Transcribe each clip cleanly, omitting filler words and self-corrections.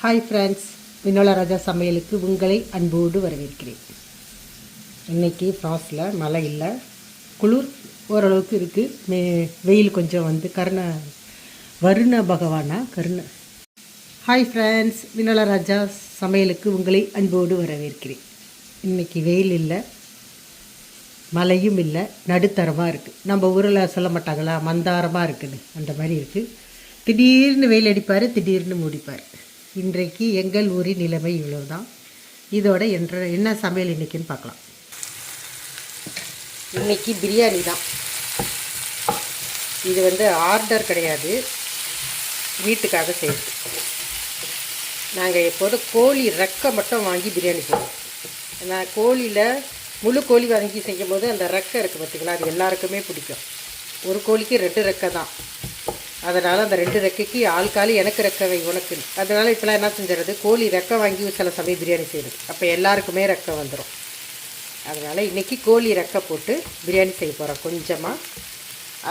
Hi friends, Vinola ராஜா சமையலுக்கு உங்களை அன்போடு வரவேற்கிறேன். இன்றைக்கி ஃப்ரான்ஸில் மழை இல்லை, குளிர் ஓரளவுக்கு இருக்குது. வெயில் கொஞ்சம் வந்து வருண பகவானா ஹாய் ஃப்ரெண்ட்ஸ், வினோலா ராஜா சமையலுக்கு உங்களை அன்போடு வரவேற்கிறேன். இன்றைக்கி வெயில் இல்லை, மழையும் இல்லை, நடுத்தரமாக இருக்குது. நம்ம ஊரில் சொல்ல மாட்டாங்களா, மந்தாரமாக இருக்குன்னு, அந்த மாதிரி இருக்குது. திடீர்னு வெயில் அடிப்பார், திடீர்னு மூடிப்பார். இன்றைக்கு எங்கள் ஊரின் நிலைமை இவ்வளோ தான். இதோட என்ன சமையல் இன்றைக்கின்னு பார்க்கலாம். இன்றைக்கி பிரியாணி தான். இது வந்து ஆர்டர் கிடையாது, வீட்டுக்காக செய்யுது. நாங்கள் எப்போதும் கோழி ரெக்கை மட்டும் வாங்கி பிரியாணி செய்வோம். நான் கோழியில் முழு கோழி வாங்கி செய்யும் போது அந்த ரெக்கை இருக்குது பார்த்திங்களா, அது எல்லாருக்குமே பிடிக்கும். ஒரு கோழிக்கு 2 ரெக்கை தான். அதனால் அந்த 2 ரெக்கைக்கு ஆள்காலி எனக்கு ரெக்கை வை உனக்கு. அதனால் இப்போலாம் என்ன செஞ்சுறது, கோழி ரெக்கை வாங்கி சில சமயம் பிரியாணி செய்யுது. அப்போ எல்லாருக்குமே ரெக்கை வந்துடும். அதனால் இன்றைக்கி கோழி ரெக்கை போட்டு பிரியாணி செய்ய போகிறேன். கொஞ்சமாக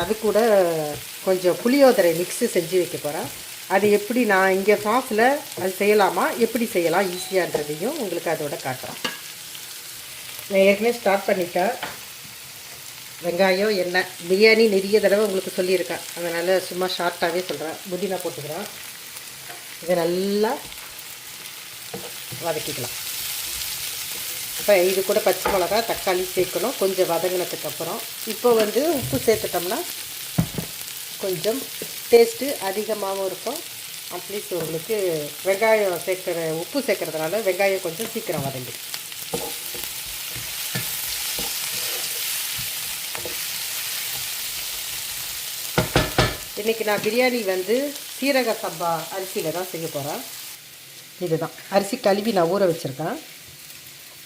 அது கூட கொஞ்சம் புளியோதரை மிக்ஸு செஞ்சு வைக்க போகிறேன். அது எப்படி நான் இங்கே ஃப்ரான்ஸில் அது செய்யலாமா, எப்படி செய்யலாம் ஈஸியான்றதையும் உங்களுக்கு அதோட காட்டுறேன். நான் ஏற்கனவே ஸ்டார்ட் பண்ணிட்டேன். வெங்காயம், எண்ணெய், பிரியாணி நிறைய தடவை உங்களுக்கு சொல்லியிருக்கேன், அதனால் சும்மா ஷார்ட்டாகவே சொல்கிறேன். புதினா போட்டுக்கிறேன். இதை நல்லா வதக்கிக்கலாம். இப்போ இது கூட பச்சை மிளகா, தக்காளி சேர்க்கணும். கொஞ்சம் வதங்கினதுக்கப்புறம் இப்போ வந்து உப்பு சேர்த்துட்டோம்னா கொஞ்சம் டேஸ்ட்டு அதிகமாகவும் இருக்கும். அட்லீஸ்ட் உங்களுக்கு வெங்காயம் உப்பு சேர்க்குறதுனால வெங்காயம் கொஞ்சம் சீக்கிரம் வதங்கிடும். இன்றைக்கி நான் பிரியாணி வந்து சீரக சம்பா அரிசியில் தான் செய்ய போகிறேன். இதுதான் அரிசி கழுவி நான் ஊற வச்சுருக்கேன்.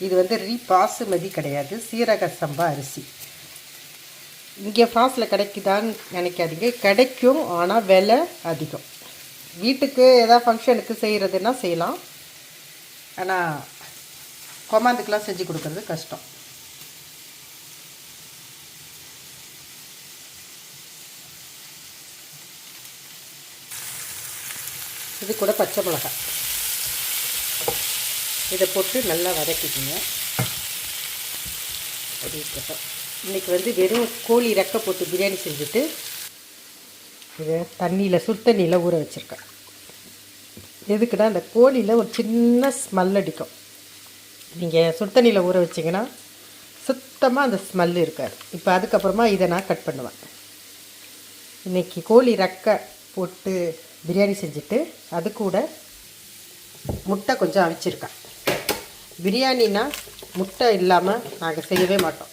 இது வந்து பாசுமதி கிடையாது, சீரக சம்பா அரிசி. இங்கே ஃப்ரான்ஸில் கிடைக்குதான்னு நினைக்காதீங்க, கிடைக்கும், ஆனால் விலை அதிகம். வீட்டுக்கு ஏதாவது ஃபங்க்ஷனுக்கு செய்கிறதுனா செய்யலாம், ஆனால் கொமாந்துக்கெலாம் செஞ்சு கொடுக்குறது கஷ்டம். இது கூட பச்சை மிளகாய், இதை போட்டு நல்லா வதக்கிக்குங்க. அப்படி இருக்கட்டும். இன்றைக்கி வந்து வெறும் கோழி ரெக்கை போட்டு பிரியாணி செஞ்சுட்டு இதை சுடுதண்ணியில் ஊற வச்சுருக்கேன். எதுக்குன்னா அந்த கோழியில் ஒரு சின்ன ஸ்மெல் அடிக்கும். நீங்கள் சுடுதண்ணியில் ஊற வச்சிங்கன்னா சுத்தமாக அந்த ஸ்மெல் இருக்காது. இப்போ அதுக்கப்புறமா இதை நான் கட் பண்ணுவேன். இன்றைக்கி கோழி ரெக்கை போட்டு பிரியாணி செஞ்சுட்டு அது கூட முட்டை கொஞ்சம் அவிச்சிருக்கேன். பிரியாணின்னா முட்டை இல்லாமல் நாங்கள் செய்யவே மாட்டோம்.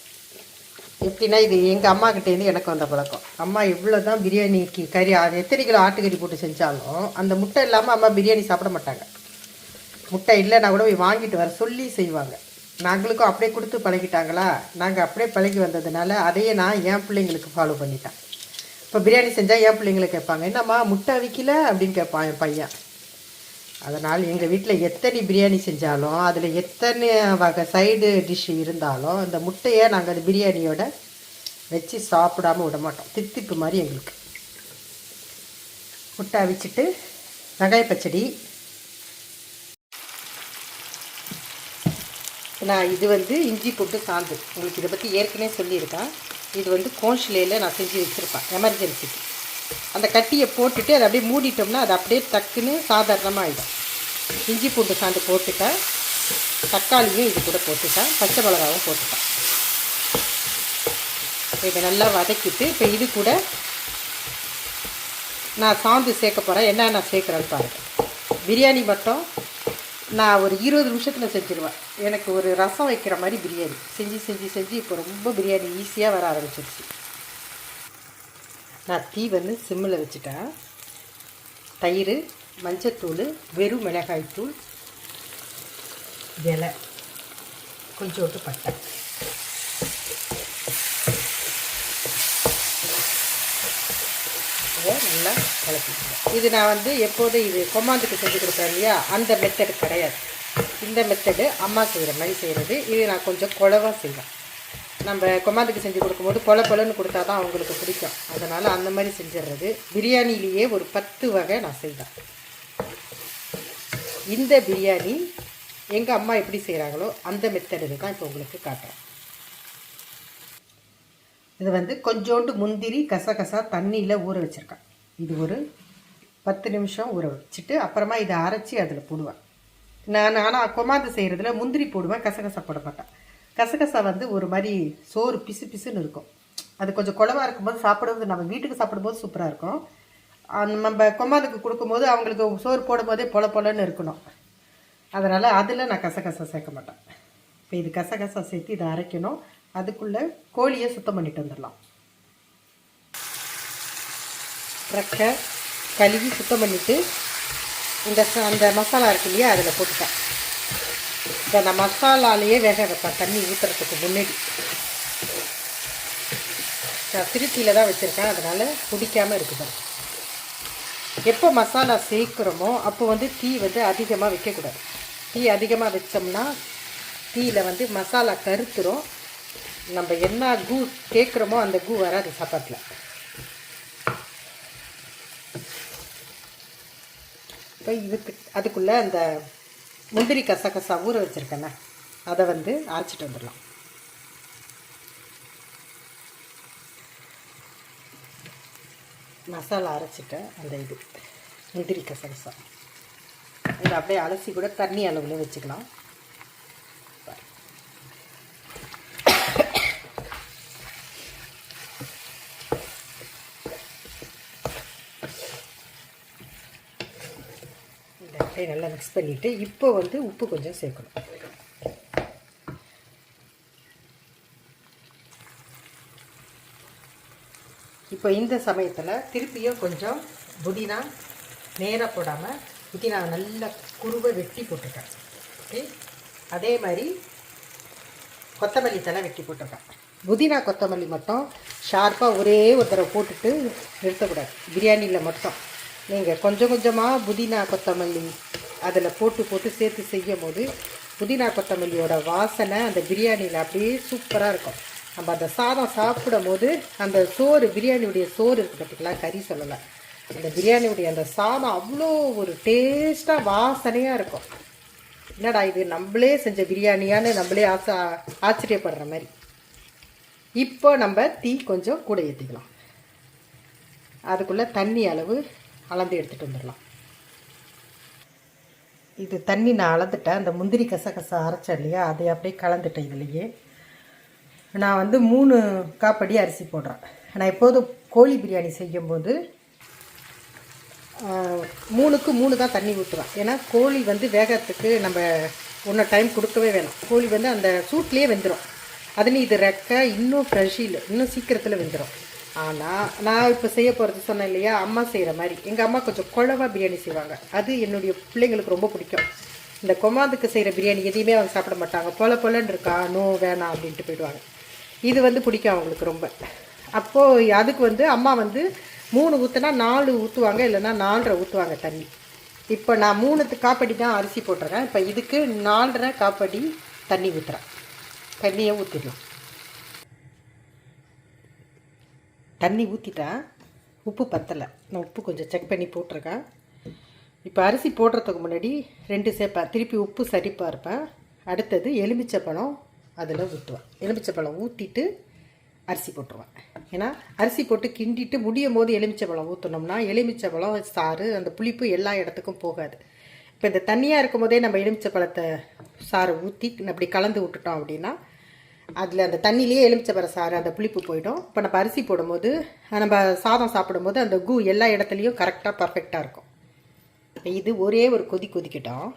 எப்படின்னா இது எங்கள் அம்மாக்கிட்டேருந்து எனக்கு வந்த பழக்கம். அம்மா இவ்வளோ தான் பிரியாணிக்கு கறி, அது எத்தனை கிலோ ஆட்டுக்கறி போட்டு செஞ்சாலும் அந்த முட்டை இல்லாமல் அம்மா பிரியாணி சாப்பிட மாட்டாங்க. முட்டை இல்லைன்னா கூட போய் வாங்கிட்டு வர சொல்லி செய்வாங்க. நாங்களுக்கும் அப்படியே கொடுத்து பழகிட்டாங்களா, நாங்கள் அப்படியே பழகி வந்ததுனால அதையே நான் என் பிள்ளைங்களுக்கு ஃபாலோ பண்ணிட்டேன். இப்போ பிரியாணி செஞ்சால் என் பிள்ளைங்களை கேட்பாங்க, என்னம்மா முட்டை அவிக்கல அப்படின்னு கேட்பான் என் பையன். அதனால் எங்கள் வீட்டில் எத்தனை பிரியாணி செஞ்சாலும் அதில் எத்தனை வகை சைடு டிஷ் இருந்தாலும் அந்த முட்டையை நாங்கள் அந்த பிரியாணியோட வச்சு சாப்பிடாமல் விட மாட்டோம். தித்திப்பு மாதிரி எங்களுக்கு. முட்டை அவிச்சிட்டு வெங்காய பச்சடி. நான் இது வந்து இஞ்சி போட்டு சாந்து உங்களுக்கு இதை பற்றி ஏற்கனவே சொல்லியிருக்கேன். இது வந்து கோன்ஷிலையில் நான் செஞ்சு வச்சுருப்பேன் எமர்ஜென்சிக்கு. அந்த கட்டியை போட்டுட்டு அதை அப்படியே மூடிட்டோம்னா அது அப்படியே டக்குன்னு சாதாரணமாக ஆகிடும். இஞ்சி பூண்டு சாந்து போட்டுட்டேன், தக்காளியும் இது கூட போட்டுட்டேன், பச்சை மிளகாவும் போட்டுட்டேன். இதை நல்லா வதக்கிட்டு இப்போ இது கூட நான் சாந்து சேர்க்க போகிறேன். என்ன நான் சேர்க்குறேன்னு பாருங்கள். பிரியாணி மட்டும் நான் ஒரு 20 நிமிஷத்தில் செஞ்சுருவேன். எனக்கு ஒரு ரசம் வைக்கிற மாதிரி பிரியாணி செஞ்சு இப்போ ரொம்ப பிரியாணி ஈஸியாக வர ஆரம்பிச்சிருச்சு. நான் தீ வந்து சிம்மில் வச்சுட்டேன். தயிர், மஞ்சத்தூள், வெறும் மிளகாய்த்தூள், இலை, கொஞ்சோண்டு பட்டை, இதை நல்லா கலக்கிக்கிறேன். இது நான் வந்து எப்போதும் இது கொமாந்துக்கு செஞ்சு கொடுக்குறேன் இல்லையா, அந்த மெத்தடு கிடையாது. இந்த மெத்தடு அம்மா செய்கிற மாதிரி செய்கிறது. இது நான் கொஞ்சம் குழவாக செய்வேன். நம்ம கொமாந்துக்கு செஞ்சு கொடுக்கும்போது பொலன்னு கொடுத்தா தான் அவங்களுக்கு பிடிக்கும். அதனால் அந்த மாதிரி செஞ்சிடுறது. பிரியாணிலேயே ஒரு 10 வகை நான் செய்வேன். இந்த பிரியாணி எங்கள் அம்மா எப்படி செய்கிறாங்களோ அந்த மெத்தடில் தான் இப்போ உங்களுக்கு காட்டுறேன். இது வந்து கொஞ்சோண்டு முந்திரி கசகசா தண்ணியில் ஊற வச்சுருக்கேன். இது ஒரு 10 நிமிஷம் ஊற வச்சுட்டு அப்புறமா இதை அரைச்சி அதில் போடுவேன். ஆனால் கொமாந்து செய்கிறதுல முந்திரி போடுவேன், கசகசா போட மாட்டேன். கசகசா வந்து ஒரு மாதிரி சோறு பிசு பிசுன்னு இருக்கும். அது கொஞ்சம் குழவா இருக்கும்போது சாப்பிடும்போது, நம்ம வீட்டுக்கு சாப்பிடும்போது சூப்பராக இருக்கும். நம்ம கொமாந்துக்கு கொடுக்கும்போது அவங்களுக்கு சோறு போடும்போதே பொல பொலன்னு இருக்கணும். அதனால் அதில் நான் கசகசா சேர்க்க மாட்டேன். இப்போ இது கசகசா சேர்த்து இதை அரைக்கணும். அதுக்குள்ளே கோழியை சுத்தம் பண்ணிட்டு வந்துடலாம். ரெக்கை கழுவி சுத்தம் பண்ணிவிட்டு அந்த மசாலா இருக்கு இல்லையா அதில் போட்டுட்டேன். இப்போ அந்த மசாலாலேயே வேக வைப்பேன் தண்ணி ஊற்றுறதுக்கு முன்னாடி. திருத்தியில் தான் வச்சுருக்கேன், அதனால் பிடிக்காமல் இருக்குது. எப்போ மசாலா சேர்க்குறோமோ அப்போ வந்து தீ வந்து அதிகமாக வைக்கக்கூடாது. தீ அதிகமாக வச்சோம்னா தீயில் வந்து மசாலா கருத்துரும். நம்ம என்ன கூ கேட்குறோமோ அந்த கூ வராது சாப்பாட்டில். இப்போ அதுக்குள்ளே அந்த முந்திரி கசகசா ஊற வச்சுருக்கேண்ணே, அதை வந்து அரைச்சிட்டு வந்துடலாம். மசாலா அரைச்சிட்டேன். அந்த இது முந்திரி கசகசா இதை அப்படியே அலசி கூட தண்ணி அளவில் வச்சுக்கலாம். இதை அப்படியே நல்லா மிக்ஸ் பண்ணிவிட்டு இப்போ வந்து உப்பு கொஞ்சம் சேர்க்கணும். இப்போ இந்த சமயத்தில் திருப்பியும் கொஞ்சம் புதினா நேராக போடாமல் புதினா நல்லா குருவை வெட்டி போட்டிருக்கேன். ஓகே, அதே மாதிரி கொத்தமல்லி தலை வெட்டி போட்டிருக்கேன். புதினா கொத்தமல்லி மட்டும் ஷார்ப்பாக ஒரே ஒரு தடவை போட்டுட்டு நிறுத்தக்கூடாது. பிரியாணியில் மட்டும் நீங்கள் கொஞ்சம் கொஞ்சமாக புதினா கொத்தமல்லி அதில் போட்டு சேர்த்து செய்யும் போது புதினா கொத்தமல்லியோட வாசனை அந்த பிரியாணியில் அப்படியே சூப்பராக இருக்கும். நம்ம அந்த சாதம் சாப்பிடும் போது அந்த சோறு, பிரியாணியுடைய சோறு இருக்குது பார்த்திங்களா, கறி சொல்லலை, அந்த பிரியாணியுடைய அந்த சாதம் அவ்வளோ ஒரு டேஸ்ட்டாக வாசனையாக இருக்கும். என்னடா இது நம்மளே செஞ்ச பிரியாணியான்னு நம்மளே ஆச்சரியப்படுற மாதிரி. இப்போ நம்ம தீ கொஞ்சம் கூட ஏற்றிக்கலாம். அதுக்குள்ளே தண்ணி அளவு அளந்து எடுத்துகிட்டு வந்துடலாம். இது தண்ணி நான் அளந்துட்டேன். அந்த முந்திரி கசகசா அரைச்சேன் இல்லையா, அதை அப்படியே கலந்துட்டேன். இதுலேயே நான் வந்து 3 காப்படி அரிசி போடுறேன். நான் எப்போதும் கோழி பிரியாணி செய்யும்போது 3க்கு 3 தான் தண்ணி ஊற்றுவேன். ஏன்னா கோழி வந்து வேகத்துக்கு நம்ம ஒன்றும் டைம் கொடுக்கவே வேணும். கோழி வந்து அந்த சூட்லேயே வெந்துடும். அதுலேயும் இது ரெக்கை இன்னும் ஃப்ரெஷ்ஷில் இன்னும் சீக்கிரத்தில் வெந்துடும். ஆனால் நான் இப்போ செய்ய போகிறது சொன்னேன் இல்லையா, அம்மா செய்கிற மாதிரி. எங்கள் அம்மா கொஞ்சம் குழவா பிரியாணி செய்வாங்க. அது என்னுடைய பிள்ளைங்களுக்கு ரொம்ப பிடிக்கும். இந்த கொமாந்துக்கு செய்கிற பிரியாணி எதையுமே அவங்க சாப்பிட மாட்டாங்க. பொலன்னு இருக்கா, நோ வேணாம் அப்படின்ட்டு போயிடுவாங்க. இது வந்து பிடிக்கும் அவங்களுக்கு ரொம்ப. அப்போது அதுக்கு வந்து அம்மா வந்து 3 ஊற்றுனா 4 ஊற்றுவாங்க, இல்லைன்னா 4.5 ஊற்றுவாங்க தண்ணி. இப்போ நான் 3 காப்படி தான் அரிசி போட்டிருக்கேன். இப்போ இதுக்கு 4.5 காப்படி தண்ணி ஊற்றுறேன். தண்ணியை ஊற்றிடலாம். தண்ணி ஊற்றிட்டேன். உப்பு பத்தலை, நான் உப்பு கொஞ்சம் செக் பண்ணி போட்டிருக்கேன். இப்போ அரிசி போடுறதுக்கு முன்னாடி 2 சேர்ப்பேன். திருப்பி உப்பு சரிப்பாக இருப்பேன். அடுத்தது எலுமிச்சைப்பழம் அதில் ஊற்றுவேன். எலுமிச்சைப்பழம் ஊற்றிட்டு அரிசி போட்டுருவேன். ஏன்னா அரிசி போட்டு கிண்டிட்டு முடியும் போது எலுமிச்சைப்பழம் ஊற்றினோம்னா எலுமிச்சைப்பழம் சாறு அந்த புளிப்பு எல்லா இடத்துக்கும் போகாது. இப்போ இந்த தண்ணியாக இருக்கும் போதே நம்ம எலுமிச்சைப்பழத்தை சாறு ஊற்றி அப்படி கலந்து விட்டுட்டோம் அப்படின்னா அதில் அந்த தண்ணியிலேயே எலுமிச்சைப்பழ சாறு அந்த புளிப்பு போயிடும். இப்போ நம்ம அரிசி போடும்போது நம்ம சாதம் சாப்பிடும்போது அந்த கூ எல்லா இடத்துலையும் கரெக்டாக பர்ஃபெக்டாக இருக்கும். இது ஒரே ஒரு கொதிக்கட்டும்.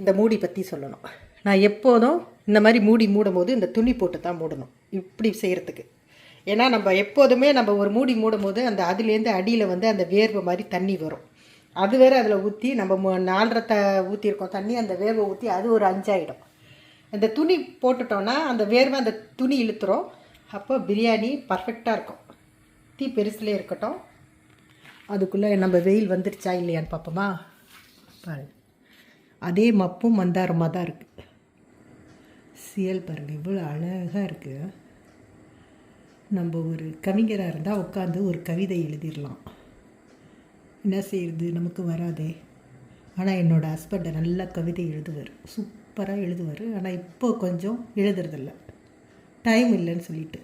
இந்த மூடி பற்றி சொல்லணும். நான் எப்போதும் இந்த மாதிரி மூடும் போது இந்த துணி போட்டு தான் மூடணும் இப்படி செய்கிறதுக்கு. ஏன்னா நம்ம எப்போதுமே நம்ம ஒரு மூடி மூடும் போது அந்த அதுலேருந்து அடியில் வந்து அந்த வேர்வை மாதிரி தண்ணி வரும். அது வேறு அதில் ஊற்றி நம்ம 4.5 ஊற்றிருக்கோம் தண்ணி, அந்த வேர்வை ஊற்றி அது ஒரு 5 ஆகிடும். அந்த துணி போட்டுட்டோன்னா அந்த வேர்வை அந்த துணி இழுத்துரும். அப்போ பிரியாணி பர்ஃபெக்டாக இருக்கும். தீ பெருசுலேயே இருக்கட்டும். அதுக்குள்ளே நம்ம வெயில் வந்துடுச்சா இல்லையான்னு பார்ப்போமா. பாருங்கள், அதே மப்பும் மந்தாரமாக தான் இருக்குது. சியல் பாருங்கள் இவ்வளோ அழகாக இருக்குது. நம்ம ஒரு கவிஞராக இருந்தால் உட்காந்து ஒரு கவிதை எழுதிடலாம். என்ன செய்கிறது, நமக்கு வராதே. ஆனால் என்னோடய ஹஸ்பண்டை நல்லா கவிதை எழுதுவார், சூப்பராக எழுதுவார். ஆனால் இப்போ கொஞ்சம் எழுதுறதில்ல, டைம் இல்லைன்னு சொல்லிட்டு.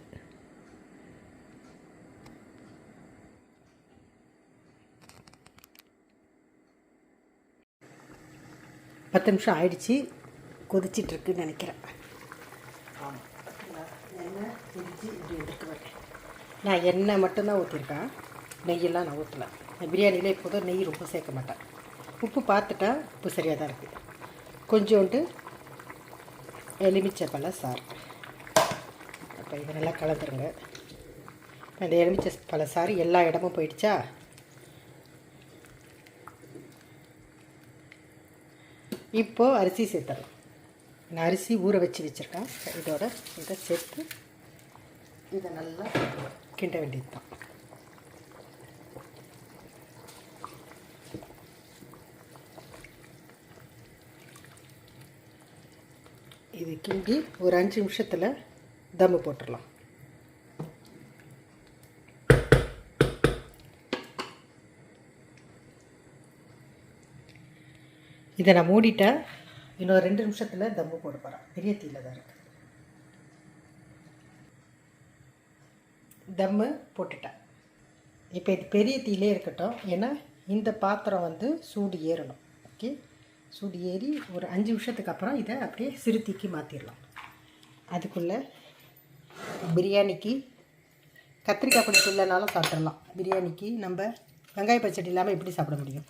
பத்து நிமிஷம் ஆயிடுச்சு, கொதிச்சிட்ருக்குன்னு நினைக்கிறேன். ஆமாம், எண்ணெய் கொதிச்சு இப்படி எடுத்துக்கு வரேன். நான் எண்ணெய் மட்டும்தான் ஊற்றிருக்கேன், நெய்யெல்லாம் நான் ஊற்றலை. பிரியாணியில் இப்போதும் நெய் ரொம்ப சேர்க்க மாட்டேன். உப்பு பார்த்துட்டா உப்பு சரியாக தான் இருக்குது. கொஞ்சோண்டு எலுமிச்சை பழ சாறு. அப்போ இதை நல்லா கலந்துருங்க. அந்த எலுமிச்சை பழ சாறு எல்லா இடமும் போயிடுச்சா? இப்போது அரிசி சேர்த்துடலாம். நான் அரிசி ஊற வச்சுருக்கேன். இதோட இதை சேர்த்து இதை நல்லா கிண்ட வேண்டியது தான். இது கிண்டி ஒரு 5 நிமிஷத்தில் தம்மு போட்டுடலாம். இதை நான் மூடிட்டேன். இன்னொரு 2 நிமிஷத்தில் தம்மு போட போகிறேன். பெரிய தீயில் தான் இருக்குது. தம்மு போட்டுட்டேன். இப்போ இது பெரிய தீயிலே இருக்கட்டும், ஏன்னா இந்த பாத்திரம் வந்து சூடு ஏறணும். ஓகே, சூடு ஏறி ஒரு 5 நிமிஷத்துக்கு அப்புறம் இதை அப்படியே சிறுத்தீக்கு மாற்றிடலாம். அதுக்குள்ளே பிரியாணிக்கு கத்திரிக்காய் பொடி இல்லைனாலும் சாப்பிட்றலாம். பிரியாணிக்கு நம்ம வெங்காய பச்சடி இல்லாமல் எப்படி சாப்பிட முடியும்?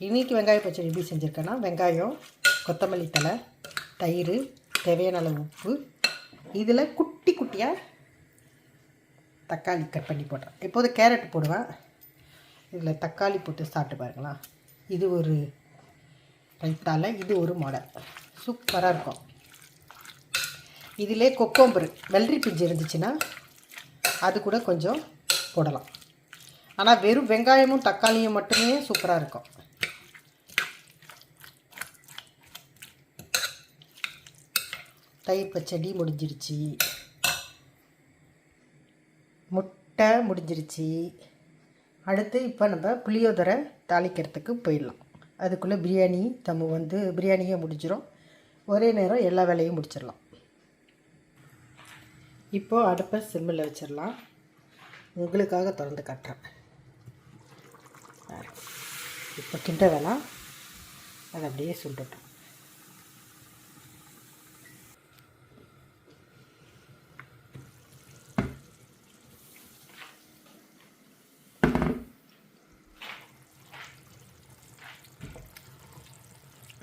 இன்றைக்கி வெங்காய பச்சடி எப்படி செஞ்சுருக்கேன்னா, வெங்காயம், கொத்தமல்லி தழை, தயிர், தேவையான அளவு உப்பு, இதில் குட்டி குட்டியாக தக்காளி கட் பண்ணி போட்டேன். எப்போது கேரட் போடுவேன், இதில் தக்காளி போட்டு சாப்பிட்டு பாருங்களா. இது ஒரு ரைத்தால, இது ஒரு மாடல் சூப்பராக இருக்கும். இதிலே கொக்கோம்பரு வெள்ளரி பிஞ்சு இருந்துச்சுன்னா அது கூட கொஞ்சம் போடலாம். ஆனால் வெறும் வெங்காயமும் தக்காளியும் மட்டுமே சூப்பராக இருக்கும். தயிர் பச்சடி முடிஞ்சிருச்சு, முட்டை முடிஞ்சிருச்சு. அடுத்து இப்போ நம்ம புளியோதரை தாளிக்கிறதுக்கு போயிடலாம். அதுக்குள்ளே பிரியாணி தம்மு வந்து பிரியாணியே முடிஞ்சிடும். ஒரே நேரம் எல்லா வேலையும் முடிச்சிடலாம். இப்போது அடுப்பை சிம்மில் வச்சிடலாம். உங்களுக்காக திறந்து காட்டுறேன். இப்போ கிண்ட வேணாம், அது அப்படியே சுண்டட்டும்.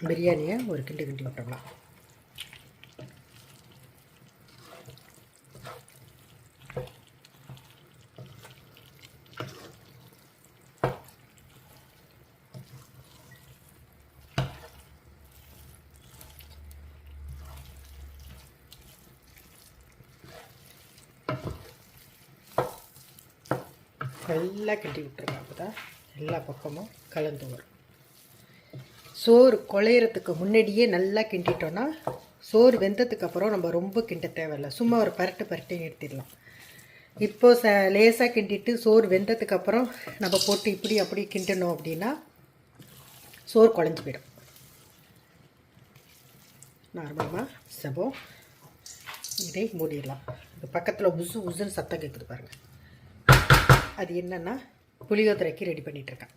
பிரியாணியை ஒரு கிண்டி கிண்டி விட்டோம்னா நல்லா கிண்டி விட்டுருங்க. அப்போ தான் எல்லா பக்கமும் கலந்து வரும். சோறு குழையிறதுக்கு முன்னாடியே நல்லா கிண்டிட்டோன்னா சோறு வெந்ததுக்கு அப்புறம் நம்ம ரொம்ப கிண்ட தேவையில்லை. சும்மா ஒரு பரட்டு நிறுத்திடலாம். இப்போது லேசாக கிண்டிட்டு சோறு வெந்ததுக்கு அப்புறம் நம்ம போட்டு இப்படி அப்படி கிண்டணும் அப்படின்னா சோறு குழஞ்சி போயிடும். நார்மலாக சபம் இதை மூடிடலாம். இது பக்கத்தில் உசு உசுன்னு சத்தம் கேட்குது பாருங்கள். அது என்னென்னா புளியோதரைக்கு ரெடி பண்ணிகிட்ருக்கேன்.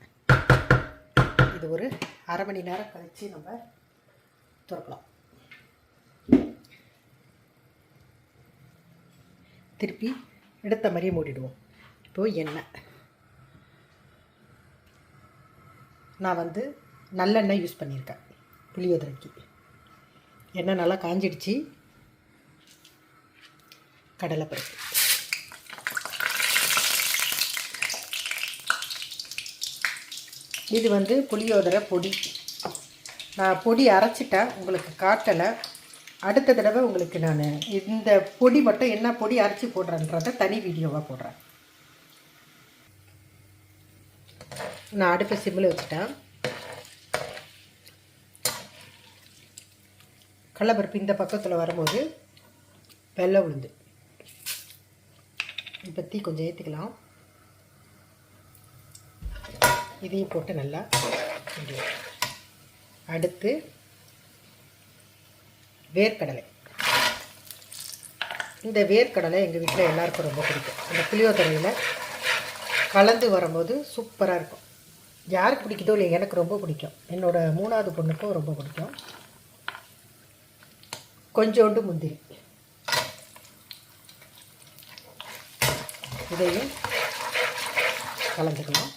இது ஒரு அரை மணி நேரம் கழித்து நம்ம திறக்கலாம். திருப்பி எடுத்த மாதிரியே மூடிடுவோம். இப்போது எண்ணெய் நான் வந்து நல்லெண்ணெய் யூஸ் பண்ணியிருக்கேன் புளியோதரைக்கு. எண்ணெய் நல்லா காஞ்சிடுச்சு. கடலைப்பருப்பு, இது வந்து புளியோதரை பொடி. நான் பொடி அரைச்சிட்டேன், உங்களுக்கு காட்டலை. அடுத்த தடவை உங்களுக்கு நான் இந்த பொடி மட்டும் என்ன பொடி அரைச்சி போடுறேன்றதை தனி வீடியோவாக போடுறேன். நான் அடுப்பை சிம்மில் வச்சுட்டேன். கடலைப்பருப்பு இந்த பக்கத்தில் வரும்போது வெள்ளை உளுந்து பற்றி கொஞ்சம் ஏற்றிக்கலாம். இதையும் போட்டு நல்லா கிண்டுவோம். அடுத்து வேர்க்கடலை. இந்த வேர்க்கடலை எங்கள் வீட்டில் எல்லாருக்கும் ரொம்ப பிடிக்கும். அந்த புளியோதரையில் கலந்து வரும்போது சூப்பராக இருக்கும். யாருக்கு பிடிக்குதோ இல்லை, எனக்கு ரொம்ப பிடிக்கும். என்னோடய 3வது பொண்ணுக்கும் ரொம்ப பிடிக்கும். கொஞ்சோண்டு முந்திரி, இதையும் கலந்துக்கலாம்.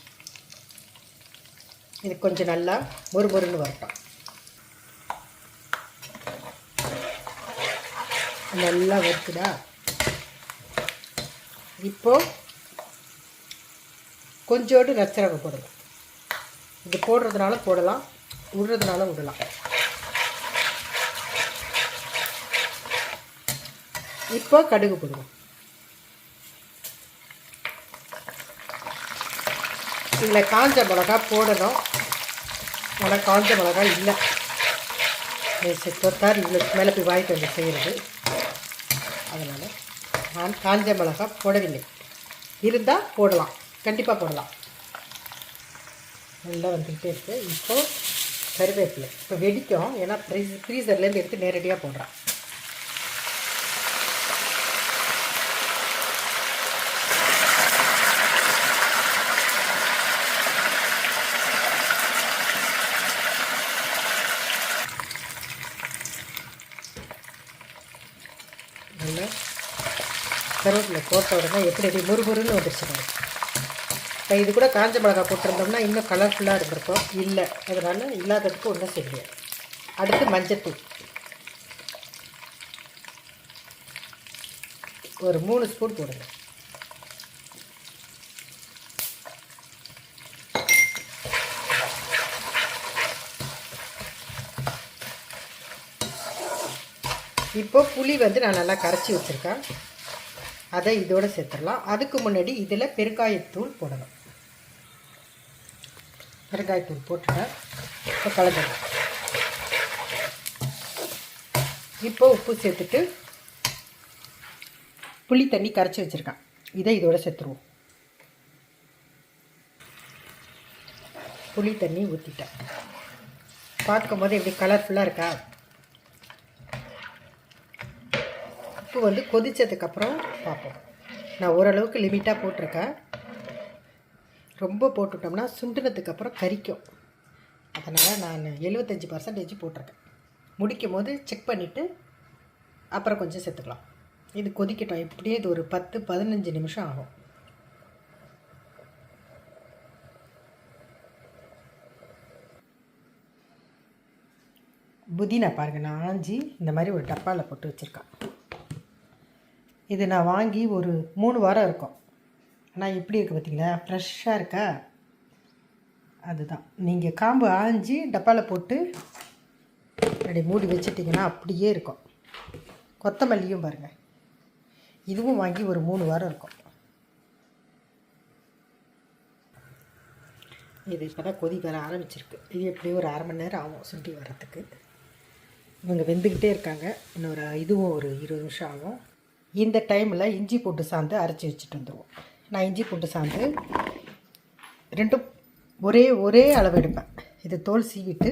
இது கொஞ்சம் நல்லா மொறுமொறுன்னு வரட்டும். நல்லா வறுக்குதா? இப்போது கொஞ்சோண்டு நச்சரகம் போடலாம். இது போடுறதுனால போடலாம், விடுறதுனால விடலாம். இப்போ கடுகு போடுவோம். இதில் காஞ்ச மிளகா போடணும், ஆனால் காஞ்ச மிளகா இல்லை. தொத்தார் இவ்வளோ மேலே போய் வாய்க்கு வந்து செய்கிறது. அதனால் நான் காஞ்ச மிளகா போடவில்லை. இருந்தால் போடலாம், கண்டிப்பாக போடலாம். நல்லா வந்துக்கிட்டே இருக்குது. இப்போது கருவேப்பிலை இப்போ வெடிக்கும், ஏன்னா ஃப்ரீசர்லேருந்து எடுத்து நேரடியாக போடுறேன். நல்லா கருவேப்பிலை போட்ட உடனே எப்படி முறுமுறுன்னு வந்துருச்சுங்க. இப்போ இது கூட காஞ்ச மிளகா போட்டிருந்தோம்னா இன்னும் கலர்ஃபுல்லாக இருந்திருக்கும். இல்லை, அதனால் இல்லாததுக்கு ஒன்றும் செய்ய. அடுத்து மஞ்சத்தூள் ஒரு 3 ஸ்பூன் போடுங்க. இப்போ புளி வந்து நான் நல்லா கரைச்சி வச்சுருக்கேன், அதை இதோடு சேர்த்துடலாம். அதுக்கு முன்னாடி இதில் பெருங்காயத்தூள் போடணும். பெருங்காயத்தூள் போட்டுட்டேன். இப்போ கலந்துடலாம். இப்போ உப்பு சேர்த்துட்டு புளி தண்ணி கரைச்சி வச்சுருக்கேன், இதை இதோட சேர்த்துருவோம். புளி தண்ணி ஊற்றிட்டேன். பார்க்கும்போது எப்படி கலர்ஃபுல்லாக இருக்கா? உப்பு வந்து கொதித்ததுக்கப்புறம் பார்ப்போம். நான் ஓரளவுக்கு லிமிட்டாக போட்டிருக்கேன். ரொம்ப போட்டுட்டோம்னா சுண்டினதுக்கப்புறம் கரிக்கும். அதனால் நான் 75% போட்டிருக்கேன். முடிக்கும் போது செக் பண்ணிவிட்டு அப்புறம் கொஞ்சம் சேர்த்துக்கலாம். இது கொதிக்கட்டும். எப்படியே இது ஒரு 10-15 நிமிஷம் ஆகும். புதினா பாருங்கள், நான் ஆஞ்சி இந்த மாதிரி ஒரு டப்பாவில் போட்டு வச்சுருக்கேன். இது நான் வாங்கி ஒரு 3 வாரம் இருக்கும். ஆனால் எப்படி இருக்குது பார்த்தீங்களா, ஃப்ரெஷ்ஷாக இருக்கா? அதுதான். நீங்கள் காம்பு ஆஞ்சி டப்பாவில் போட்டு அப்படி மூடி வச்சிட்டிங்கன்னா அப்படியே இருக்கும். கொத்தமல்லியும் பாருங்கள், இதுவும் வாங்கி ஒரு 3 வாரம் இருக்கும். இது இப்போ தான் கொதி வர ஆரம்பிச்சிருக்கு. இது எப்படியும் ஒரு 1/2 மணி நேரம் ஆகும் சுண்டி வர்றதுக்கு. இவங்க வெந்துக்கிட்டே இருக்காங்க. இன்னொரு இதுவும் ஒரு 20 நிமிஷம் ஆகும். இந்த டைமில் இஞ்சி பூண்டு சாந்து அரைச்சி வச்சுட்டு வந்துடுவோம். நான் இஞ்சி பூண்டு சாந்து ரெண்டும் ஒரே அளவு எடுப்பேன். இது தோல் சீவிட்டு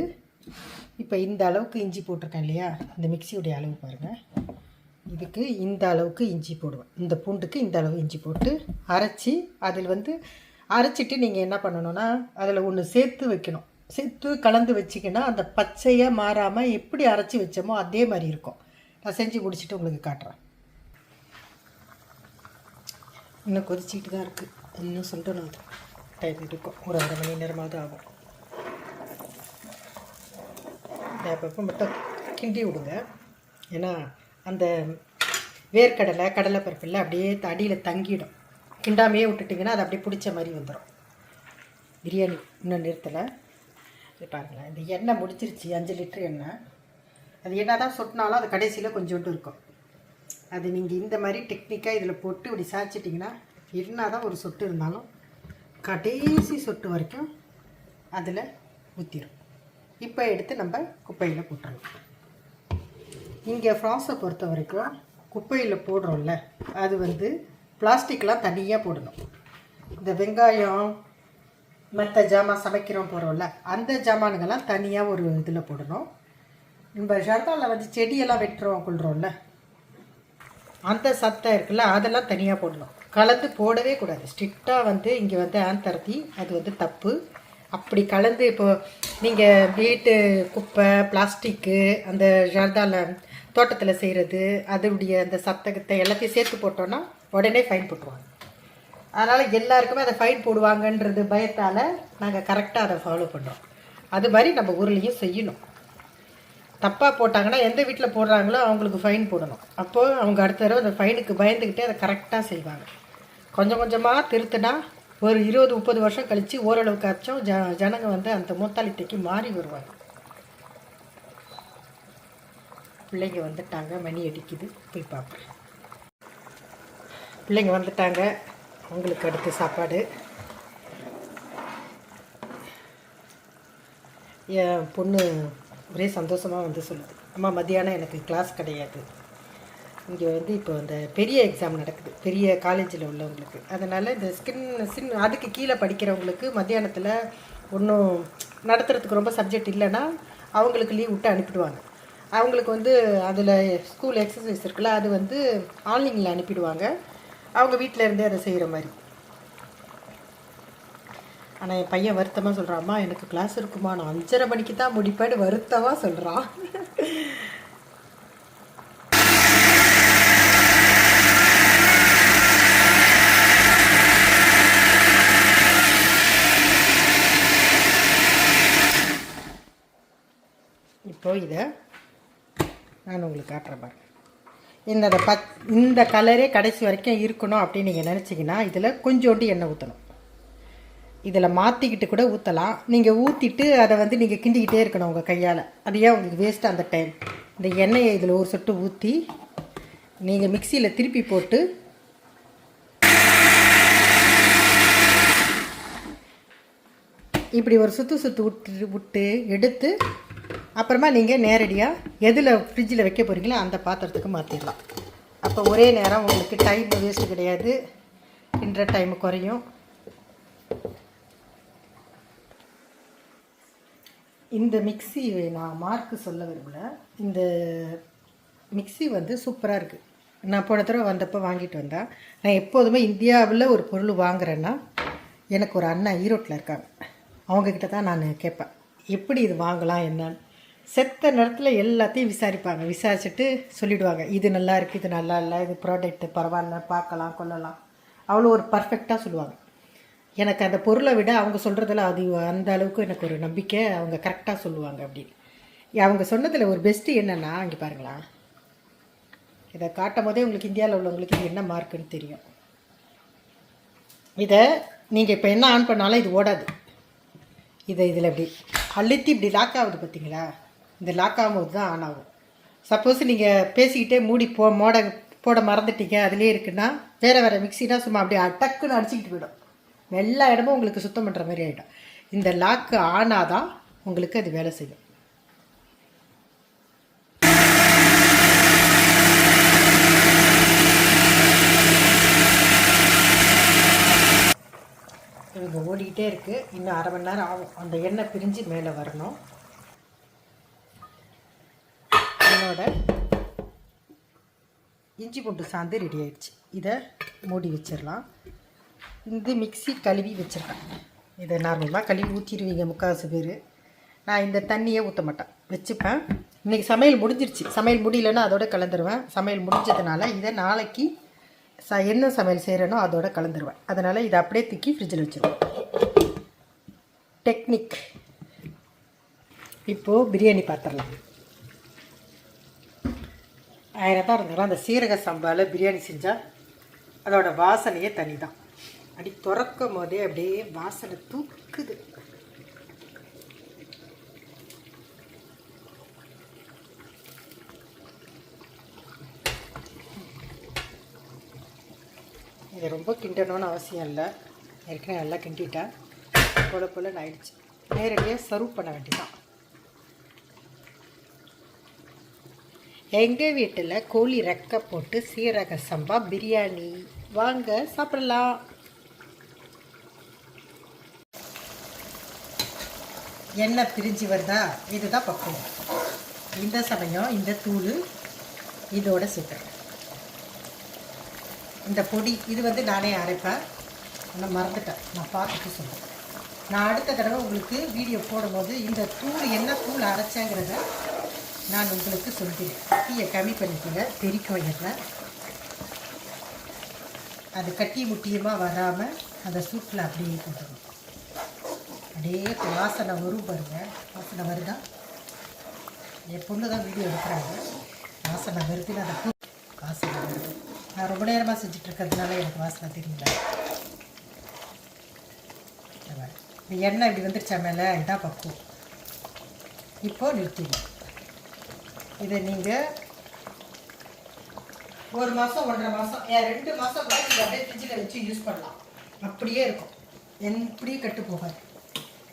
இப்போ இந்த அளவுக்கு இஞ்சி போட்டிருக்கேன் இல்லையா, இந்த மிக்சியுடைய அளவு பாருங்கள். இதுக்கு இந்த அளவுக்கு இஞ்சி போடுவேன். இந்த பூண்டுக்கு இந்த அளவு இஞ்சி போட்டு அரைச்சி, அதில் வந்து அரைச்சிட்டு நீங்கள் என்ன பண்ணணுன்னா அதில் ஒன்று சேர்த்து வைக்கணும். சேர்த்து கலந்து வச்சிங்கன்னா அந்த பச்சையாக மாறாமல் எப்படி அரைச்சி வச்சோமோ அதே மாதிரி இருக்கும். நான் செஞ்சு முடிச்சுட்டு உங்களுக்கு காட்டுறேன். இன்னும் கொதிச்சிக்கிட்டு தான் இருக்குது. இன்னும் சொல்லணும், அது டைம் இருக்கும், ஒரு 1/2 மணி நேரமாவது ஆகும். அப்பப்போ மட்டும் கிண்டி விடுங்க. ஏன்னா அந்த வேர்க்கடலை கடலைப்பருப்பில் அப்படியே அடியில் தங்கிடும். கிண்டாமையே விட்டுட்டிங்கன்னா அது அப்படியே பிடிச்ச மாதிரி வந்துடும். பிரியாணி இன்னும் நிறுத்தலை. இது பாருங்களேன், இந்த எண்ணெய் முடிச்சிருச்சு. 5 லிட்டர் எண்ணெய். அது என்ன தான் சொட்டினாலும் அது கடைசியில் கொஞ்சோண்டு இருக்கும். அது நீங்கள் இந்த மாதிரி டெக்னிக்காக இதில் போட்டு இப்படி சாய்ச்சிட்டிங்கன்னா என்ன தான் ஒரு சொட்டு இருந்தாலும் கடைசி சொட்டு வரைக்கும் அதில் ஊற்றிடும். இப்போ எடுத்து நம்ம குப்பையில் போட்டுடலாம். இங்கே ஃப்ரான்ஸை பொறுத்த வரைக்கும் குப்பையில் போடுறோம்ல, அது வந்து பிளாஸ்டிக்லாம் தனியாக போடணும். இந்த வெங்காயம் மற்ற ஜாமான் சமைக்கிறோம் போகிறோம்ல, அந்த ஜாமானுங்கெல்லாம் தனியாக ஒரு இதில் போடணும். நம்ம ஜர்தாவில் வந்து செடியெல்லாம் வெட்டுறோம் கொள்கிறோம்ல, அந்த சத்தை இருக்குல்ல, அதெல்லாம் தனியாக போடணும். கலந்து போடவே கூடாது. ஸ்ட்ரிக்டாக வந்து இங்கே வந்து ஆந்தரத்தி அது வந்து தப்பு. அப்படி கலந்து இப்போது நீங்கள் வீட்டு குப்பை பிளாஸ்டிக்கு அந்த ஜர்தாவில் தோட்டத்தில் செய்கிறது அதோடைய அந்த சத்தகத்தை எல்லாத்தையும் சேர்த்து போட்டோன்னா உடனே ஃபைன் போட்டுருவாங்க. அதனால் எல்லாருக்குமே அதை ஃபைன் போடுவாங்கன்றது பயத்தால் நாங்கள் கரெக்டாக அதை ஃபாலோ பண்ணுறோம். அது மாதிரி நம்ம ஊர்லேயும் செய்யணும். தப்பாக போட்டாங்கன்னா எந்த வீட்டில் போடுறாங்களோ அவங்களுக்கு ஃபைன் போடணும். அப்போது அவங்க அடுத்த தடவை அந்த ஃபைனுக்கு பயந்துக்கிட்டே அதை கரெக்டாக செய்வாங்க. கொஞ்சம் கொஞ்சமாக திருத்தினா ஒரு 20-30 வருஷம் கழித்து ஓரளவுக்காச்சும் ஜனங்க வந்து அந்த மூத்தாளித்தைக்கு மாறி வருவாங்க. பிள்ளைங்க வந்துட்டாங்க, மணி அடிக்குது, போய் பார்ப்பேன். பிள்ளைங்க வந்துட்டாங்க, அவங்களுக்கு அடுத்து சாப்பாடு. என் பொண்ணு ஒரே சந்தோஷமாக வந்து சொல்லுது, அம்மா மத்தியானம் எனக்கு கிளாஸ் கிடையாது. இங்கே வந்து இப்போ அந்த பெரிய எக்ஸாம் நடக்குது, பெரிய காலேஜில் உள்ளவங்களுக்கு. அதனால் இந்த அதுக்கு கீழே படிக்கிறவங்களுக்கு மத்தியானத்தில் ஒன்றும் நடத்துறதுக்கு ரொம்ப சப்ஜெக்ட் இல்லைன்னா அவங்களுக்கு லீவ் விட்டு அனுப்பிடுவாங்க. அவங்களுக்கு வந்து அதில் ஸ்கூல் எக்ஸசைஸ் இருக்குல்ல, அது வந்து ஆன்லைனில் அனுப்பிடுவாங்க. அவங்க வீட்டில் இருந்தே அதை செய்கிற மாதிரி. ஆனால் என் பையன் வருத்தமாக சொல்கிறாம்மா எனக்கு கிளாஸ் இருக்குமா, நான் 5:30 மணிக்கு தான் முடிப்பேன்னு வருத்தமாக சொல்கிறான். இப்போ இதை நான் உங்களுக்கு காட்டுறேன் பாருங்க. இந்த கலரே கடைசி வரைக்கும் இருக்கணும் அப்படின்னு நீங்கள் நினச்சிங்கன்னா இதில் கொஞ்சோண்டு எண்ணெய் ஊற்றணும். இதில் மாற்றிக்கிட்டு கூட ஊற்றலாம். நீங்கள் ஊற்றிட்டு அதை வந்து நீங்கள் கிண்டிக்கிட்டே இருக்கணும் உங்கள் கையால். அது ஏன் உங்களுக்கு வேஸ்ட்டாக அந்த டைம். இந்த எண்ணெயை இதில் ஒரு சொட்டு ஊற்றி நீங்கள் மிக்சியில் திருப்பி போட்டு இப்படி ஒரு சுற்று விட்டு எடுத்து அப்புறமா நீங்கள் நேரடியாக எதில் ஃப்ரிட்ஜில் வைக்க போகிறீங்களோ அந்த பாத்திரத்துக்கு மாற்றிடலாம். அப்போ ஒரே நேரம் உங்களுக்கு டைம் வேஸ்ட்டு கிடையாது, கிண்டுற டைம் குறையும். இந்த மிக்ஸி நான் மார்க்கு சொல்ல விரும்பல. இந்த மிக்ஸி வந்து சூப்பராக இருக்குது. நான் போன தடவை வந்தப்போ வாங்கிட்டு வந்தேன். நான் எப்போதுமே இந்தியாவில் ஒரு பொருள் வாங்குறேன்னா எனக்கு ஒரு அண்ணன் ஈரோட்டில் இருக்காங்க, அவங்கக்கிட்ட தான் நான் கேட்பேன் எப்படி இது வாங்கலாம் என்னன்னு. செத்த நேரத்தில் எல்லாத்தையும் விசாரிப்பாங்க. விசாரிச்சுட்டு சொல்லிவிடுவாங்க இது நல்லா இருக்குது, இது நல்லா இல்லை, இது ப்ராடக்ட்டு பரவாயில்ல, பார்க்கலாம் கொள்ளலாம். அவ்வளோ ஒரு பர்ஃபெக்டாக சொல்லுவாங்க. எனக்கு அந்த பொருளை விட அவங்க சொல்கிறதுல அது அந்த அளவுக்கு எனக்கு ஒரு நம்பிக்கை, அவங்க கரெக்டாக சொல்லுவாங்க அப்படின்னு. அவங்க சொன்னதில் ஒரு பெஸ்ட்டு என்னென்னா, இங்கே பாருங்களா, இதை காட்டும் போதே உங்களுக்கு இந்தியாவில் உள்ளவங்களுக்கு இது என்ன மார்க்குன்னு தெரியும். இதை நீங்கள் இப்போ என்ன ஆன் பண்ணாலும் இது ஓடாது. இதில் இப்படி அழுத்தி இப்படி லாக் ஆகுது பார்த்தீங்களா, இந்த லாக் ஆகும்போது தான் ஆன் ஆகும். சப்போஸ் நீங்கள் பேசிக்கிட்டே மூடி போட மறந்துட்டீங்க, அதுலேயே இருக்குன்னா வேறு மிக்ஸினா சும்மா அப்படியே டக்குன்னு அடிச்சுக்கிட்டு போயிடும். எல்லா இடமும் உங்களுக்கு சுத்தம் பண்ணுற மாதிரி ஆகிடும். இந்த லாக்கு ஆனால் தான் உங்களுக்கு அது வேலை செய்யும். இவங்க ஓடிக்கிட்டே இருக்குது. இன்னும் 1/2 மணி நேரம் ஆகும் அந்த எண்ணெய் பிரிஞ்சு மேலே வரணும். என்னோட இஞ்சி பூண்டு சாந்து ரெடி ஆயிடுச்சு. இதை மூடி வச்சிடலாம். இந்த மிக்ஸி கழுவி வச்சுருக்கேன். இதை நார்மலாக கழுவி ஊற்றிடுவீங்க முக்கால்வாசி பேர். நான் இந்த தண்ணியே ஊற்ற மாட்டேன், வச்சுப்பேன். இன்றைக்கி சமையல் முடிஞ்சிருச்சு. சமையல் முடியலன்னா அதோட கலந்துருவேன். சமையல் முடிஞ்சதுனால இதை நாளைக்கு என்ன சமையல் செய்கிறேனோ அதோட கலந்துருவேன். அதனால் இதை அப்படியே தூக்கி ஃப்ரிட்ஜில் வச்சுருவேன். டெக்னிக். இப்போது பிரியாணி பார்த்துடலாம். 1000 தான் இருந்தாலும் அந்த சீரக சம்பாவில் பிரியாணி செஞ்சால் அதோட வாசனையே தனி தான். அப்படி திறக்கும் போதே அப்படியே வாசனை தூக்குது. இதை ரொம்ப கிண்டணும்னு அவசியம் இல்லை, ஏற்கனவே நல்லா கிண்டிட்டேன். போல ஆயிடுச்சு. நேரடியாக சர்வ் பண்ண வேண்டியதான். எங்கள் வீட்டில் கோழி ரெக்கை போட்டு சீரக சம்பா பிரியாணி. வாங்க சாப்பிடலாம். எண்ணெய் பிரிஞ்சு வருதா, இதுதான் பக்குவம். இந்த சமயம் இந்த தூள் இதோட சேர்க்குறேன். இந்த பொடி இது வந்து நானே அரைப்பேன். நான் மறந்துட்டேன், நான் பார்த்துட்டு சொல்கிறேன். நான் அடுத்த தடவை உங்களுக்கு வீடியோ போடும்போது இந்த தூள் என்ன தூள் அரைச்சேங்கிறத நான் உங்களுக்கு சொல்கிறேன். தீயை கம்மி பண்ணிக்கோங்க, தெரிக்கும் எண்ணெய். அது கட்டி முட்டியமாக வராமல் அந்த சூட்டில் அப்படியே போட்டுருணும். அப்படியே வாசனை வரும் பாருங்க. வாசனை வருதா? என் பொண்ணு தான் வீடியோ எடுக்கிறாங்க. வாசனை வருதுன்னு அந்த வாசனை வருது. நான் ரொம்ப நேரமாக செஞ்சிட்ருக்கிறதுனால எனக்கு வாசனை தெரியல. இந்த எண்ணெய் இப்படி வந்துருச்சா மேலே, இதான் பக்குவம். இப்போது நிறுத்திடும். இதை நீங்கள் 1 மாதம் 1.5 மாதம் 2 மாதம் கூட நீங்கள் அப்படியே ஃப்ரிட்ஜில் வச்சு யூஸ் பண்ணலாம். அப்படியே இருக்கும், எப்படியே கெட்டு போகாது.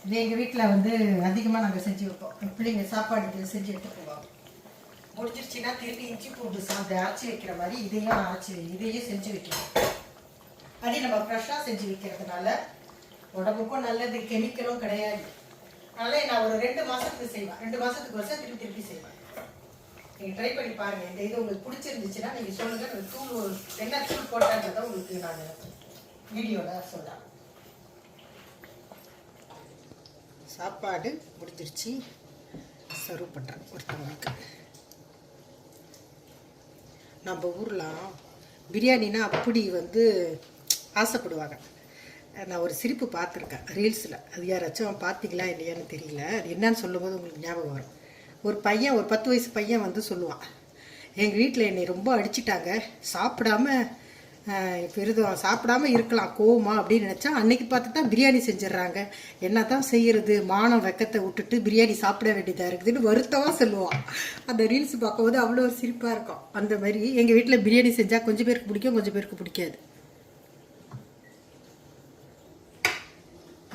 இது எங்கள் வீட்டில் வந்து அதிகமாக நாங்கள் செஞ்சு வைப்போம். பிள்ளைங்க சாப்பாடு செஞ்சு எடுத்து போவாங்க. முடிஞ்சிருச்சுன்னா திருப்பி இஞ்சி பூண்டு சாப்பிட்டு அரைச்சி வைக்கிற மாதிரி இதையும் செஞ்சு வைக்கணும். அதே நம்ம ஃப்ரெஷ்ஷாக செஞ்சு வைக்கிறதுனால உடம்புக்கும் நல்லது, கெமிக்கலும் கிடையாது. அதனால் நான் ஒரு 2 மாதத்துக்கு செய்வேன். 2 மாதத்துக்கு வருஷம் திருப்பி செய்வேன். நீங்கள் ட்ரை பண்ணி பாருங்கள். இந்த இது உங்களுக்கு பிடிச்சிருந்துச்சுன்னா நீங்கள் சொல்லுங்கள். அந்த தூள் என்ன தூள் போட்டான்றதை உங்களுக்கு நான் வீடியோவில் சொல்கிறேன். சாப்பாடு முடிஞ்சிருச்சு, சர்வ் பண்ணுறேன் ஒருத்தவங்களுக்கு. நம்ம ஊர்லாம் பிரியாணினா அப்படி வந்து ஆசைப்படுவாங்க. நான் ஒரு சிரிப்பு பார்த்துருக்கேன் ரீல்ஸில். அது யாராச்சும் பார்த்தீங்களா இல்லையான்னு தெரியல. அது என்னன்னு சொல்லும்போது உங்களுக்கு ஞாபகம் வரும். ஒரு 10 வயசு பையன் வந்து சொல்லுவான், எங்கள் வீட்டில் என்னை ரொம்ப அடிச்சிட்டாங்க, சாப்பிடாம இருக்கலாம் கோவமா அப்படின்னு நினச்சா அன்னைக்கு பார்த்து தான் பிரியாணி செஞ்சிடறாங்க. என்ன தான் செய்கிறது, மானம் வெக்கத்தை விட்டுட்டு பிரியாணி சாப்பிட வேண்டியதாக இருக்குதுன்னு வருத்தமாக சொல்லுவான். அந்த ரீல்ஸ் பார்க்கும்போது அவ்வளோ ஒரு சிரிப்பாக இருக்கும். அந்த மாதிரி எங்கள் வீட்டில் பிரியாணி செஞ்சால் கொஞ்சம் பேருக்கு பிடிக்கும், கொஞ்சம் பேருக்கு பிடிக்காது.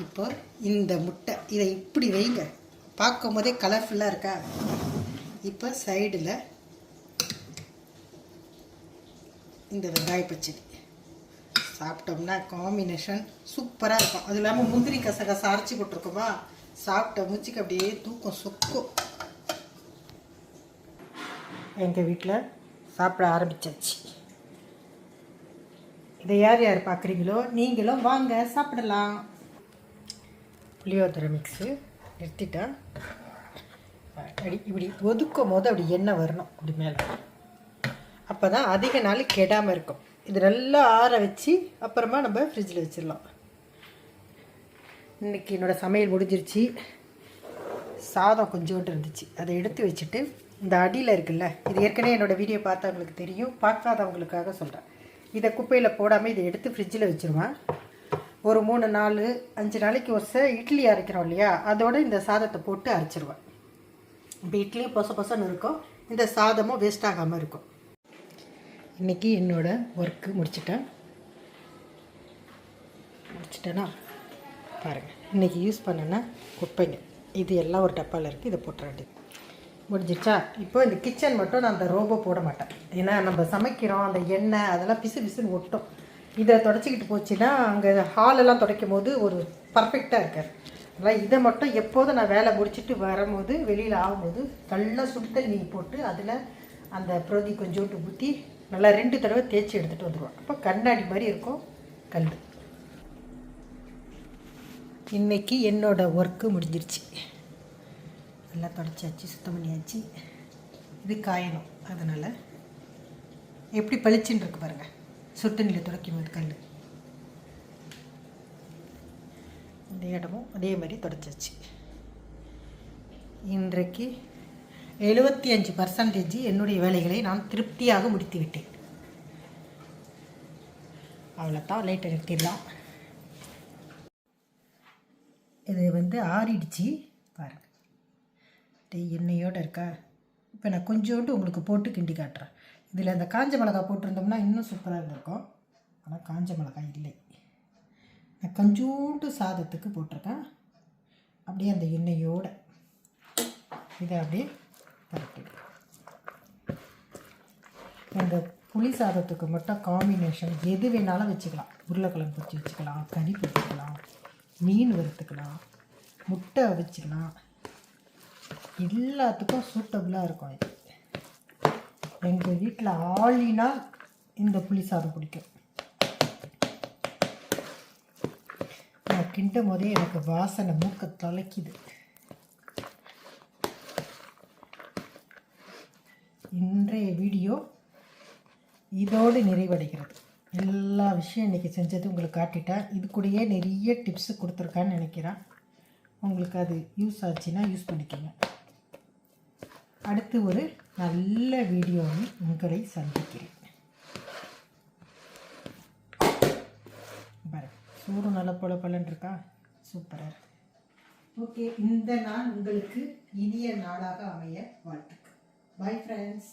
இப்போ இந்த முட்டை இதை இப்படி வைங்க, பார்க்கும் போதே கலர்ஃபுல்லாக இருக்கா. இப்போ சைடில் இந்த வெங்காய பச்சடி சாப்பிட்டோம்னா காம்பினேஷன் சூப்பராக இருக்கும். அது இல்லாமல் முந்திரி கசகசை அரைச்சி போட்டிருக்கோமா, சாப்பிட்ட மூச்சுக்கு அப்படியே தூக்கம் சொக்கும். எங்கள் வீட்டில் சாப்பிட ஆரம்பித்தாச்சு. இதை யார் யார் பார்க்குறீங்களோ நீங்களும் வாங்க சாப்பிடலாம். புளியோதரை மிக்ஸு நிறுத்திட்டா அப்படி இப்படி ஒதுக்கும் போது அப்படி எண்ணெய் வரணும் அப்படி மேலே. அப்போ தான் அதிக நாள் கெடாமல் இருக்கும். இது நல்லா ஆற வச்சு அப்புறமா நம்ம ஃப்ரிட்ஜில் வச்சிடலாம். இன்றைக்கி என்னோடய சமையல் முடிஞ்சிருச்சு. சாதம் கொஞ்சோண்டு இருந்துச்சு, அதை எடுத்து வச்சுட்டு இந்த அடியில் இருக்குல்ல, இது ஏற்கனவே என்னோடய வீடியோ பார்த்தவங்களுக்கு தெரியும், பார்க்காதவங்களுக்காக சொல்கிறேன். இதை குப்பையில் போடாமல் இதை எடுத்து ஃப்ரிட்ஜில் வச்சுருவேன். ஒரு 3, 4, 5 நாளைக்கு ஒரு இட்லி அரைக்கிறோம் இல்லையா, அதோடு இந்த சாதத்தை போட்டு அரைச்சிருவேன். இப்போ இட்லியும் பொசன்னு இருக்கும், இந்த சாதமும் வேஸ்ட் ஆகாமல் இருக்கும். இன்றைக்கி என்னோடய ஒர்க்கு முடிச்சிட்டேன்னா பாருங்கள். இன்றைக்கி யூஸ் பண்ணேன்னா குப்பைங்க இது எல்லாம் ஒரு டப்பாவில் இருக்குது, இதை போட்டுற வேண்டியது முடிஞ்சிச்சா. இப்போ இந்த கிச்சன் மட்டும் நான் அந்த ரோபோ போட மாட்டேன். ஏன்னா நம்ம சமைக்கிறோம், அந்த எண்ணெய் அதெல்லாம் பிசுன்னு ஒட்டும். இதை தொடச்சிக்கிட்டு போச்சுன்னா அங்கே ஹாலெல்லாம் துடைக்கும் போது ஒரு பர்ஃபெக்டாக இருக்காது. அதனால் இதை மட்டும் எப்போதும் நான் வேலை முடிச்சுட்டு வரும்போது வெளியில் ஆகும்போது நல்லா சுடு தண்ணி போட்டு அதில் அந்த பிரதி கொஞ்சோண்டு ஊற்றி நல்லா 2 தடவை தேய்ச்சி எடுத்துகிட்டு வந்துடுவோம். அப்போ கண்ணாடி மாதிரி இருக்கும் கல். இன்றைக்கி என்னோடய ஒர்க்கு முடிஞ்சிருச்சு. நல்லா தொடச்சாச்சு, சுத்தம் பண்ணியாச்சு. இது காயணும், அதனால் எப்படி பளிச்சுன்னு இருக்கு பாருங்கள். சுத்தண்ணியில் துடைக்கும் போது கல். இந்த இடமும் அதே மாதிரி தொடச்சாச்சு. இன்றைக்கு 75% என்னுடைய வேலைகளை நான் திருப்தியாக முடித்து விட்டேன். அவ்வளோதான், லைட்டை நிறுத்திடலாம். இது வந்து ஆறிடுச்சு பாருங்கள், எண்ணெயோடு இருக்கா. இப்போ நான் கொஞ்சோண்டு உங்களுக்கு போட்டு கிண்டி காட்டுறேன். இதில் இந்த காஞ்ச மிளகாய் போட்டிருந்தோம்னா இன்னும் சூப்பராக இருந்திருக்கும். ஆனால் காஞ்ச மிளகாய் இல்லை. நான் கொஞ்சோண்டு சாதத்துக்கு போட்டிருக்கேன். அப்படியே அந்த எண்ணெயோடு இதை அப்படியே பரட்டிடும். இந்த புளி சாதத்துக்கு மட்டும் காம்பினேஷன் எது வேணாலும் வச்சுக்கலாம். உருளைக்கிழங்கு பொரிச்சு வச்சுக்கலாம், கறி பொரிச்சுக்கலாம், மீன் வறுத்துக்கலாம், முட்டை அவிச்சிக்கலாம், எல்லாத்துக்கும் சூட்டபுளாக இருக்கும் இது. எங்கள் வீட்டில் ஆளினால் இந்த புளி சாதம் பிடிக்கும். நான் கிண்டும் போதே எனக்கு வாசனை மூக்க தொலைக்குது. இன்றைய வீடியோ இதோடு நிறைவடைகிறது. எல்லா விஷயம் இன்றைக்கி செஞ்சது உங்களுக்கு காட்டிட்டேன். இது கூடயே நிறைய டிப்ஸு கொடுத்துருக்கான்னு நினைக்கிறேன். உங்களுக்கு அது யூஸ் ஆச்சுன்னா யூஸ் பண்ணிக்கோங்க. அடுத்து ஒரு நல்ல வீடியோவில் உங்களை சந்திக்கிறேன். பாரு, சூடு நல்ல பலன்னு இருக்கா, சூப்பராக. ஓகே, இந்த நாள் உங்களுக்கு இனிய நாளாக அமைய வாழ்த்துக்கள். Bye friends.